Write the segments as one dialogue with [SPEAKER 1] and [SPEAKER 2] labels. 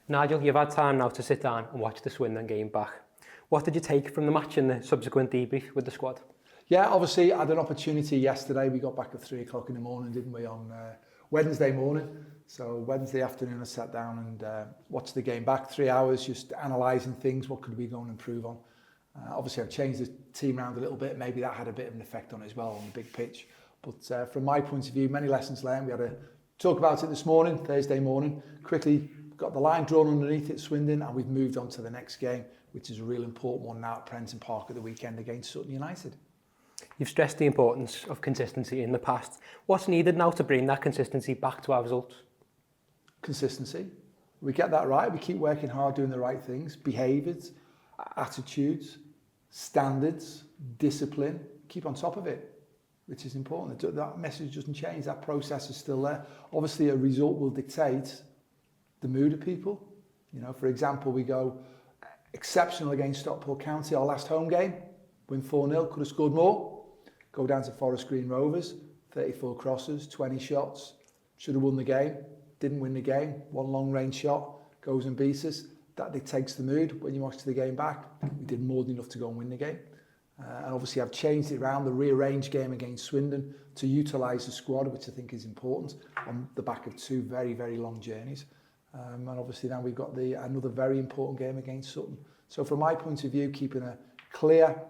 [SPEAKER 1] Nigel, you've had time now to sit down and watch the Swindon game back. What did you take from the match and the subsequent debrief with the squad?
[SPEAKER 2] Yeah, obviously I had an opportunity yesterday. We got back at 3 o'clock in the morning, didn't we, on Wednesday morning. So Wednesday afternoon I sat down and watched the game back, 3 hours just analysing things, what could we go and improve on. Obviously I've changed the team around a little bit, maybe that had a bit of an effect on it as well on the big pitch. But from my point of view, many lessons learned. We had a talk about it this morning, Thursday morning, quickly got the line drawn underneath it, Swindon, and we've moved on to the next game, which is a real important one now at Prenton Park at the weekend against Sutton United.
[SPEAKER 1] You've stressed the importance of consistency in the past. What's needed now to bring that consistency back to our results?
[SPEAKER 2] Consistency. We get that right. We keep working hard, doing the right things. Behaviours, attitudes, standards, discipline. Keep on top of it, which is important. That message doesn't change. That process is still there. Obviously, a result will dictate the mood of people. You know, for example, we go exceptional against 𝗬𝗢𝗥𝗧𝗘𝗏, our last home game. Win 4-0, could have scored more. Go down to Forest Green Rovers, 34 crosses, 20 shots. Should have won the game, didn't win the game. One long range shot, goes and beats us. That dictates the mood. When you watch the game back, we did more than enough to go and win the game. And obviously I've changed it around the rearranged game against Swindon to utilise the squad, which I think is important on the back of 2 very, very long journeys. And obviously now we've got another very important game against Sutton. So from my point of view, keeping a clear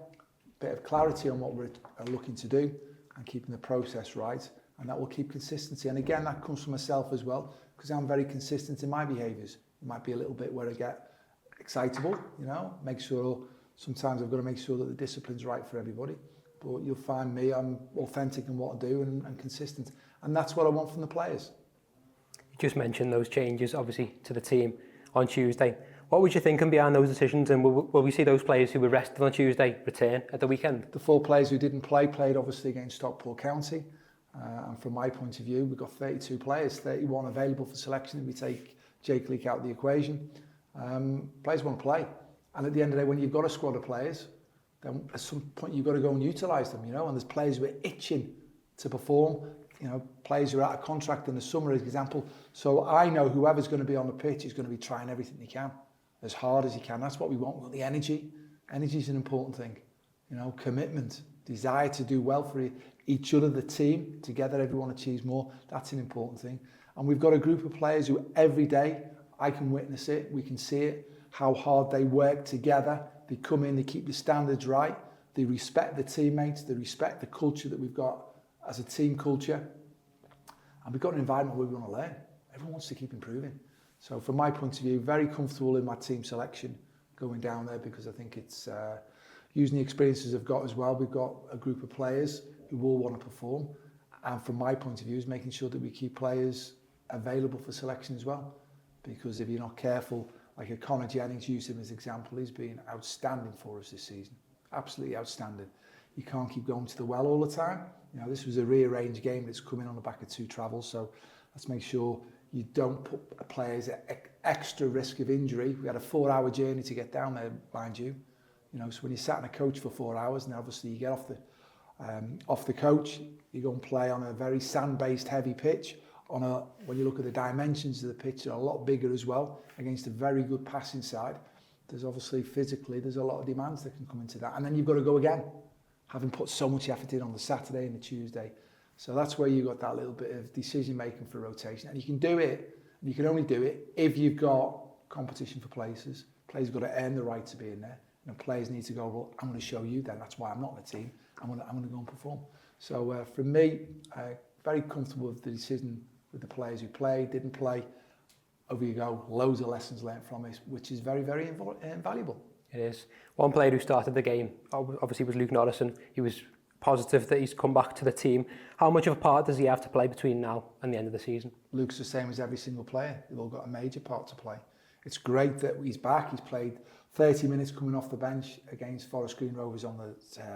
[SPEAKER 2] bit of clarity on what we're looking to do and keeping the process right, and that will keep consistency. And again, that comes from myself as well, because I'm very consistent in my behaviours. It might be a little bit where I get excitable, you know, make sure sometimes I've got to make sure that the discipline's right for everybody. But you'll find me, I'm authentic in what I do and consistent. And that's what I want from the players.
[SPEAKER 1] You just mentioned those changes, obviously, to the team on Tuesday. What was you thinking behind those decisions, and will we see those players who were rested on Tuesday return at the weekend?
[SPEAKER 2] The 4 players who didn't play played obviously against Stockport County. And from my point of view, we've got 32 players, 31 available for selection if we take 𝗦𝗢𝗨𝗥𝗧𝗘𝗏 out of the equation. Players want to play. And at the end of the day, when you've got a squad of players, then at some point you've got to go and utilise them, you know, and there's players who are itching to perform, you know, players who are out of contract in the summer, as an example. So I know whoever's going to be on the pitch is going to be trying everything they can, as hard as he can. That's what we want. We want the energy. Energy is an important thing. You know, commitment, desire to do well for each other, the team. Together, everyone achieves more. That's an important thing. And we've got a group of players who every day, I can witness it, we can see it, how hard they work together. They come in, they keep the standards right. They respect the teammates. They respect the culture that we've got as a team culture. And we've got an environment where we want to learn. Everyone wants to keep improving. So from my point of view, very comfortable in my team selection going down there, because I think it's using the experiences I've got as well. We've got a group of players who all want to perform. And from my point of view is making sure that we keep players available for selection as well. Because if you're not careful, like a Connor Jennings, use him as an example, he's been outstanding for us this season. Absolutely outstanding. You can't keep going to the well all the time. You know, this was a rearranged game that's coming on the back of 2 travels. So let's make sure you don't put players at extra risk of injury. We had a 4-hour journey to get down there, mind you. You know, so when you sat in a coach for 4 hours, and obviously you get off the coach, you go and play on a very sand-based heavy pitch. When you look at the dimensions of the pitch, they're a lot bigger as well, against a very good passing side. There's obviously physically, there's a lot of demands that can come into that. And then you've got to go again, having put so much effort in on the Saturday and the Tuesday. So that's where you've got that little bit of decision making for rotation. And you can do it, and you can only do it if you've got competition for places. Players have got to earn the right to be in there. And players need to go, well, I'm going to show you then. That's why I'm not in the team. I'm going to go and perform. So for me, very comfortable with the decision with the players who played, didn't play. Over you go, loads of lessons learned from it, which is very, very invaluable.
[SPEAKER 1] It is. One player who started the game, obviously, was Luke Norris, and he was positive that he's come back to the team. How much of a part does he have to play between now and the end of the season?
[SPEAKER 2] Luke's the same as every single player. They've all got a major part to play. It's great that he's back. He's played 30 minutes coming off the bench against Forest Green Rovers on the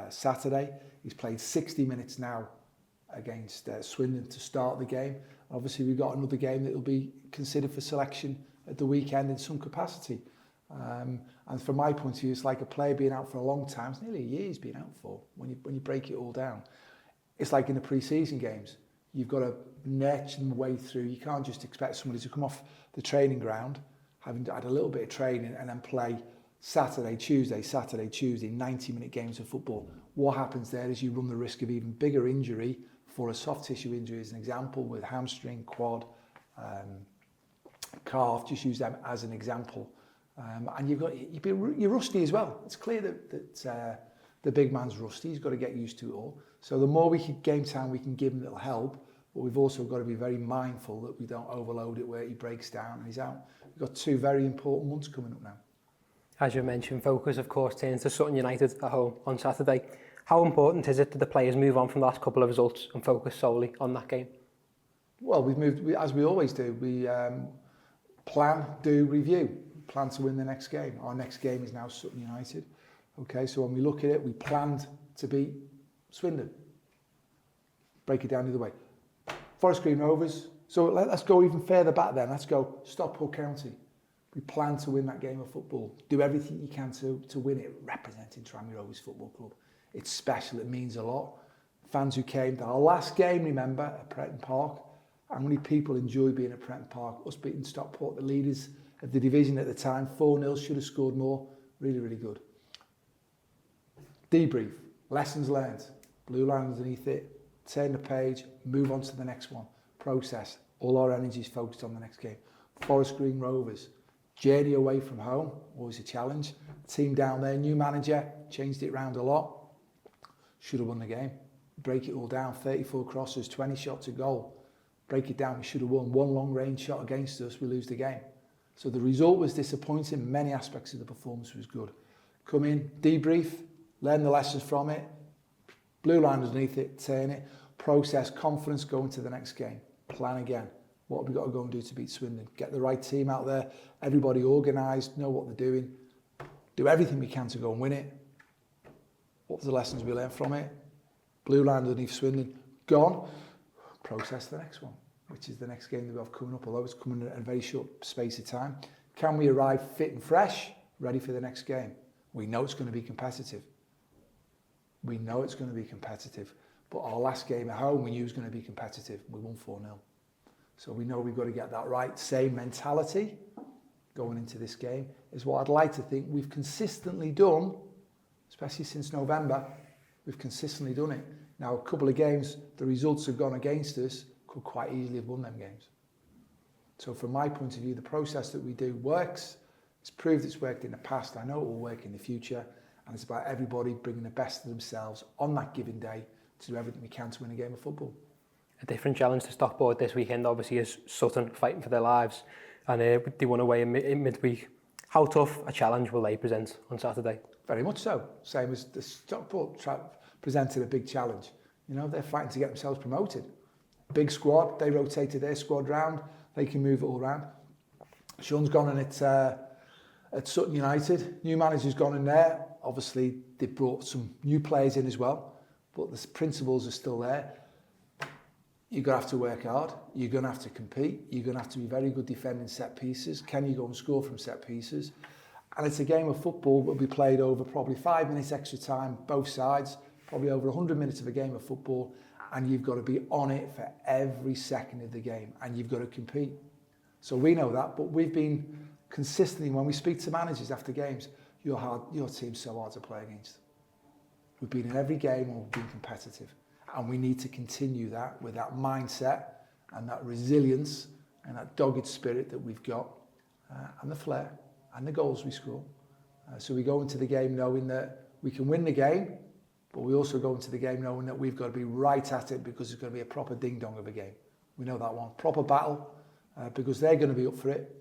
[SPEAKER 2] Saturday. He's played 60 minutes now against Swindon to start the game. Obviously, we've got another game that will be considered for selection at the weekend in some capacity. And from my point of view, it's like a player being out for a long time. It's nearly a year he's been out for, when you break it all down. It's like in the pre-season games. You've got to nurture them way through. You can't just expect somebody to come off the training ground having had a little bit of training and then play Saturday, Tuesday, 90-minute games of football. What happens there is you run the risk of even bigger injury for a soft tissue injury, as an example, with hamstring, quad, calf, just use them as an example. And you're rusty as well. It's clear that the big man's rusty. He's got to get used to it all. So the more game time we can give him that'll help, but we've also got to be very mindful that we don't overload it where he breaks down and he's out. We've got 2 very important months coming up now.
[SPEAKER 1] As you mentioned, focus of course turns to Sutton United at home on Saturday. How important is it that the players move on from the last couple of results and focus solely on that game?
[SPEAKER 2] Well, as we always do. We plan, do, review. Plan to win the next game. Our next game is now Sutton United. Okay, so when we look at it, we planned to beat Swindon. Break it down the other way. Forest Green Rovers. So let's go even further back then. Let's go Stockport County. We plan to win that game of football. Do everything you can to win it, representing Tranmere Rovers Football Club. It's special, it means a lot. Fans who came to our last game, remember, at Prenton Park. How many people enjoy being at Prenton Park? Us beating Stockport, the leaders of the division at the time, 4-0, should have scored more. Really, really good. Debrief, lessons learned, blue line underneath it, turn the page, move on to the next one. Process, all our energy is focused on the next game. Forest Green Rovers, journey away from home, always a challenge. Team down there, new manager, changed it round a lot. Should have won the game. Break it all down, 34 crosses, 20 shots a goal. Break it down, we should have won. 1 long range shot against us, we lose the game. So the result was disappointing, many aspects of the performance was good. Come in, debrief, learn the lessons from it, blue line underneath it, turn it, process, confidence, go into the next game. Plan again. What have we got to go and do to beat Swindon? Get the right team out there, everybody organised, know what they're doing, do everything we can to go and win it. What were the lessons we learned from it? Blue line underneath Swindon, gone. Process the next one, which is the next game that we have coming up, although it's coming in a very short space of time. Can we arrive fit and fresh, ready for the next game? We know it's going to be competitive. We know it's going to be competitive. But our last game at home, we knew it was going to be competitive. We won 4-0. So we know we've got to get that right. Same mentality going into this game is what I'd like to think we've consistently done, especially since November. We've consistently done it. Now, a couple of games, the results have gone against us, could quite easily have won them games. So from my point of view, the process that we do works. It's proved it's worked in the past. I know it will work in the future. And it's about everybody bringing the best of themselves on that given day to do everything we can to win a game of football.
[SPEAKER 1] A different challenge to Stockport this weekend, obviously, is Sutton fighting for their lives. And they won away in midweek. How tough a challenge will they present on Saturday?
[SPEAKER 2] Very much so. Same as the Stockport presented a big challenge. You know, they're fighting to get themselves promoted. Big squad, they rotated their squad round. They can move it all round. Sean's gone in at Sutton United. New manager's gone in there. Obviously, they brought some new players in as well. But the principles are still there. You're going to have to work hard. You're going to have to compete. You're going to have to be very good defending set pieces. Can you go and score from set pieces? And it's a game of football that will be played over probably 5 minutes extra time, both sides, probably over 100 minutes of a game of football. And you've got to be on it for every second of the game. And you've got to compete. So we know that, but we've been consistently, when we speak to managers after games, your team's so hard to play against. We've been in every game and we've been competitive. And we need to continue that with that mindset and that resilience and that dogged spirit that we've got and the flair and the goals we score. So we go into the game knowing that we can win the game, but we also go into the game knowing that we've got to be right at it because it's going to be a proper ding-dong of a game. We know that one. Proper battle because they're going to be up for it.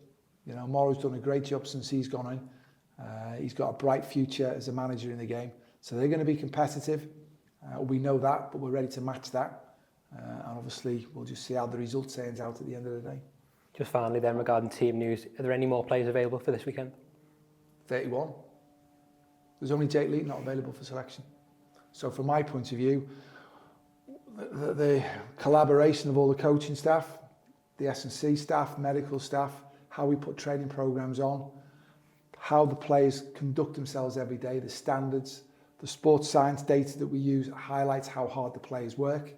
[SPEAKER 2] You know, Morrow's done a great job since he's gone in. He's got a bright future as a manager in the game. So they're going to be competitive. We know that, but we're ready to match that. And obviously, we'll just see how the result turns out at the end of the day.
[SPEAKER 1] Just finally then, regarding team news, are there any more players available for this weekend?
[SPEAKER 2] 31. There's only Jake Lee not available for selection. So from my point of view, the collaboration of all the coaching staff, the S&C staff, medical staff, how we put training programs on, how the players conduct themselves every day, the standards, the sports science data that we use highlights how hard the players work.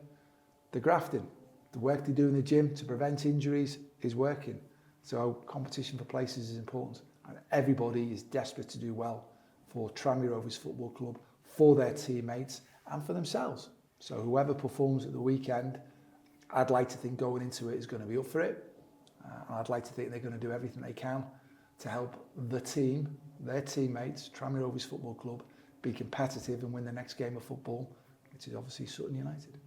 [SPEAKER 2] The grafting, the work they do in the gym to prevent injuries is working. So competition for places is important, and everybody is desperate to do well for Tranmere Rovers Football Club, for their teammates and for themselves. So whoever performs at the weekend, I'd like to think going into it is going to be up for it. And I'd like to think they're going to do everything they can to help the team, their teammates, Tranmere Rovers Football Club, be competitive and win the next game of football, which is obviously Sutton United.